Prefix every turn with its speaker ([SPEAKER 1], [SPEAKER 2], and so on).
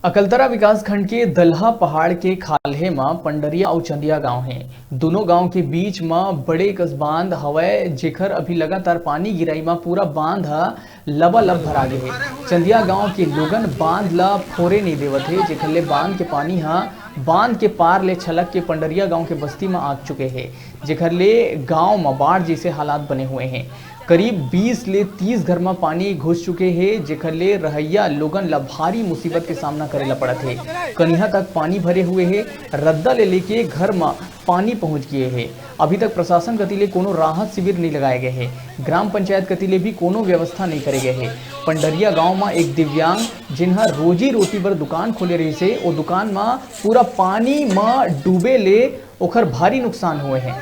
[SPEAKER 1] अकलतरा विकासखंड के दल्हा पहाड़ के खाल्हे में पंडरिया और चंदिया गांव हैं। दोनों गांव के बीच में बड़े कस बांध हवय, जेकर अभी लगातार पानी गिराई में पूरा बांध लबालब भरा गे है। चंदिया गांव के लोगन बांध ला फोरे नहीं देवत है, जेकर ले बांध के पानी बांध के पार ले छलक के पंडरिया गांव के बस्ती में आ चुके हैं, जेकर ले गांव में बाढ़ जैसे हालात बने हुए हैं। करीब 20 ले 30 घर में पानी घुस चुके हैं, जेकर ले रहैया लोगन ला भारी मुसीबत के सामना करेला पड़त है। कनिहा तक पानी भरे हुए हैं, रद्दा ले लेके घर में पानी पहुंच गए हैं। अभी तक प्रशासन कतिले कोनो राहत शिविर नहीं लगाए गए हैं। ग्राम पंचायत कतिले भी कोनो व्यवस्था नहीं करे गए हैं। पंडरिया गांव में एक दिव्यांग जिन्हा रोजी रोटी बर दुकान खोले रही से, वो दुकान में पूरा पानी में डूबे ले ओखर भारी नुकसान हुए हैं।